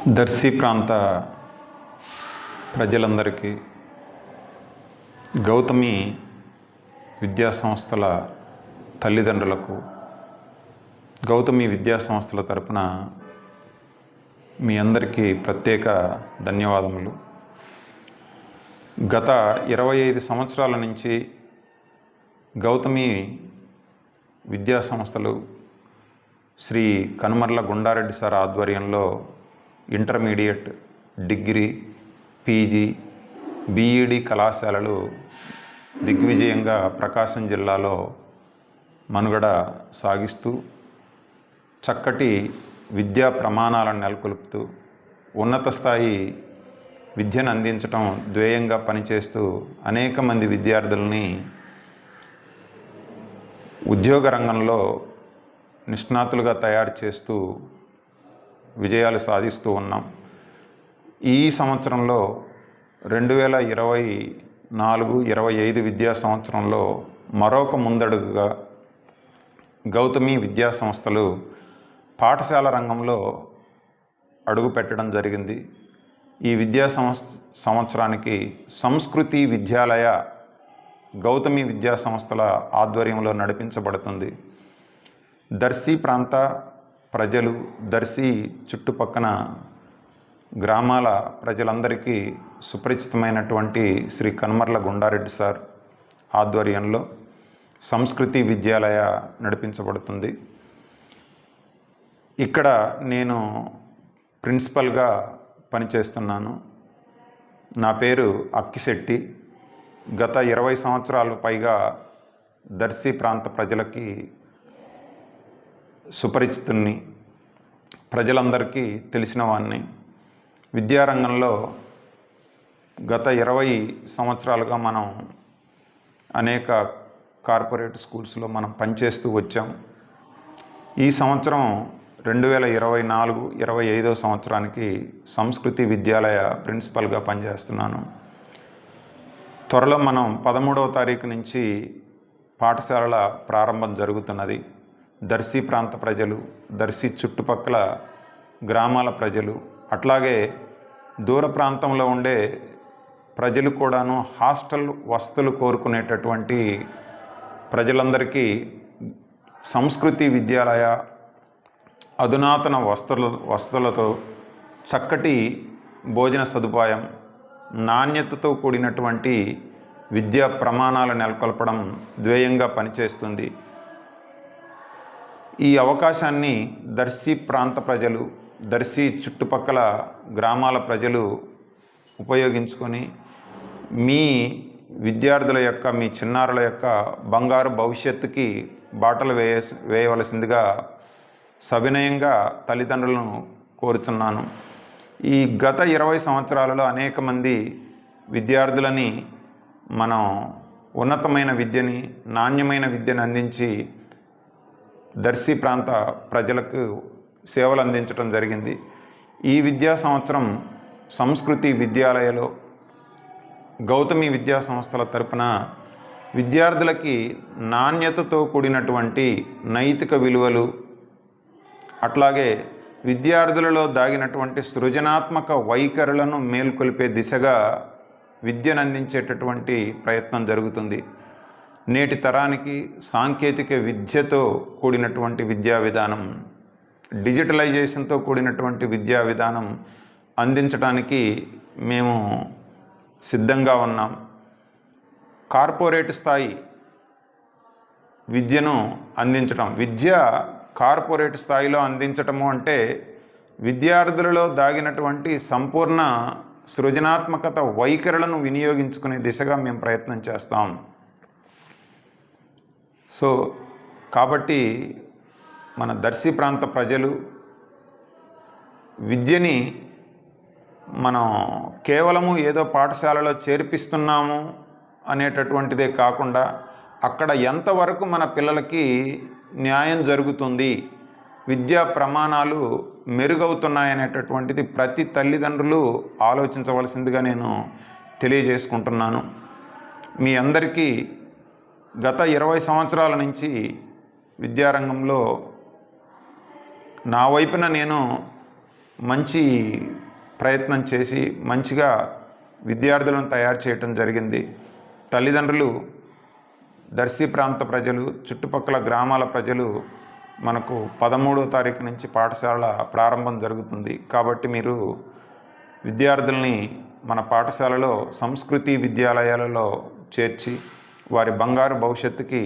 దర్శి ప్రాంత ప్రజలందరికీ గౌతమి విద్యా సంస్థల తల్లిదండ్రులకు గౌతమి విద్యా సంస్థల తరపున మీ అందరికీ ప్రత్యేక ధన్యవాదములు. గత 25 సంవత్సరాల నుంచి గౌతమి విద్యా సంస్థలు శ్రీ కనుమర్ల గుండారెడ్డి సార్ ఆధ్వర్యంలో ఇంటర్మీడియట్, డిగ్రీ, పీజీ, బీఈడి కళాశాలలు దిగ్విజయంగా ప్రకాశం జిల్లాలో మనుగడ సాగిస్తూ చక్కటి విద్యా ప్రమాణాలను నెలకొల్పుతూ ఉన్నత స్థాయి విద్యను అందించడం ధ్యేయంగా పనిచేస్తూ అనేక మంది విద్యార్థుల్ని ఉద్యోగ రంగంలో నిష్ణాతులుగా తయారు చేస్తూ విజయాలు సాధిస్తూ ఉన్నాం. ఈ సంవత్సరంలో 2024-25 విద్యా సంవత్సరంలో మరొక ముందడుగుగా గౌతమి విద్యా సంస్థలు పాఠశాల రంగంలో అడుగుపెట్టడం జరిగింది. ఈ విద్యా సంవత్సరానికి సంస్కృతి విద్యాలయ గౌతమి విద్యా సంస్థల ఆధ్వర్యంలో నడిపించబడుతుంది. దర్శి ప్రాంత ప్రజలు, దర్శి చుట్టుపక్కన గ్రామాల ప్రజలందరికీ సుపరిచితమైనటువంటి శ్రీ కనుమర్ల గుండారెడ్డి సార్ ఆధ్వర్యంలో సంస్కృతి విద్యాలయ నడిపించబడుతుంది. ఇక్కడ నేను ప్రిన్సిపల్గా పనిచేస్తున్నాను. నా పేరు అక్కిశెట్టి. గత 20 సంవత్సరాలు పైగా దర్శి ప్రాంత ప్రజలకి సుపరిచితుణ్ణి, ప్రజలందరికీ తెలిసిన వాడిని. విద్యారంగంలో గత 20 సంవత్సరాలుగా మనం అనేక కార్పొరేట్ స్కూల్స్లో మనం పనిచేస్తూ వచ్చాం. ఈ సంవత్సరం 2024-25 సంవత్సరానికి సంస్కృతి విద్యాలయ ప్రిన్సిపల్గా పనిచేస్తున్నాను. త్వరలో మనం 13వ తారీఖు నుంచి పాఠశాలల ప్రారంభం జరుగుతున్నది. దర్శి ప్రాంత ప్రజలు, దర్శి చుట్టుపక్కల గ్రామాల ప్రజలు, అట్లాగే దూర ప్రాంతంలో ఉండే ప్రజలు కూడాను హాస్టల్ వసతులు కోరుకునేటటువంటి ప్రజలందరికీ సంస్కృతి విద్యాలయ అధునాతన వసతులతో చక్కటి భోజన సదుపాయం, నాణ్యతతో కూడినటువంటి విద్యా ప్రమాణాలు నెలకొల్పడం ధ్యేయంగా పనిచేస్తుంది. ఈ అవకాశాన్ని దర్శి ప్రాంత ప్రజలు, దర్శి చుట్టుపక్కల గ్రామాల ప్రజలు ఉపయోగించుకొని మీ విద్యార్థుల యొక్క, మీ చిన్నారుల యొక్క బంగారు భవిష్యత్తుకి బాటలు వేయవలసిందిగా సవినయంగా తల్లిదండ్రులను కోరుచున్నాను. ఈ గత 20 సంవత్సరాలలో అనేక మంది విద్యార్థులని మనం ఉన్నతమైన విద్యని, నాణ్యమైన విద్యను అందించి దర్శి ప్రాంత ప్రజలకు సేవలు అందించడం జరిగింది. ఈ విద్యా సంవత్సరం సంస్కృతి విద్యాలయలో గౌతమి విద్యా సంస్థల తరపున విద్యార్థులకి నాణ్యతతో కూడినటువంటి నైతిక విలువలు, అట్లాగే విద్యార్థులలో దాగినటువంటి సృజనాత్మక వైఖరులను మేల్కొల్పే దిశగా విద్యను అందించేటటువంటి ప్రయత్నం జరుగుతుంది. నేటి తరానికి సాంకేతిక విద్యతో కూడినటువంటి విద్యా విధానం, డిజిటలైజేషన్తో కూడినటువంటి విద్యా విధానం అందించడానికి మేము సిద్ధంగా ఉన్నాం. కార్పొరేట్ స్థాయి విద్యను అందించడం, విద్య కార్పొరేట్ స్థాయిలో అందించటము అంటే విద్యార్థులలో దాగినటువంటి సంపూర్ణ సృజనాత్మకత వైఖరులను వినియోగించుకునే దిశగా మేము ప్రయత్నం చేస్తాం. సో కాబట్టి మన దర్శి ప్రాంత ప్రజలు విద్యని మనం కేవలము ఏదో పాఠశాలలో చేర్పిస్తున్నాము అనేటటువంటిదే కాకుండా అక్కడ ఎంతవరకు మన పిల్లలకి న్యాయం జరుగుతుంది, విద్యా ప్రమాణాలు మెరుగవుతున్నాయనేటటువంటిది ప్రతి తల్లిదండ్రులు ఆలోచించవలసిందిగా నేను తెలియజేసుకుంటున్నాను. మీ అందరికీ గత 20 సంవత్సరాల నుంచి విద్యారంగంలో నా వైపున నేను మంచి ప్రయత్నం చేసి మంచిగా విద్యార్థులను తయారు చేయటం జరిగింది. తల్లిదండ్రులు, దర్శి ప్రాంత ప్రజలు, చుట్టుపక్కల గ్రామాల ప్రజలు మనకు 13వ తారీఖు నుంచి పాఠశాల ప్రారంభం జరుగుతుంది. కాబట్టి మీరు విద్యార్థుల్ని మన పాఠశాలలో సంస్కృతి విద్యాలయాలలో చేర్చి వారి బంగారు భవిష్యత్తుకి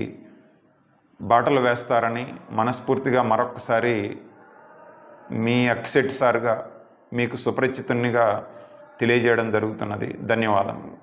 బాటలు వేస్తారని మనస్ఫూర్తిగా మరొకసారి మీ అక్సెట్ సార్గా మీకు సుపరిచితునిగా తెలియజేయడం జరుగుతున్నది. ధన్యవాదములు.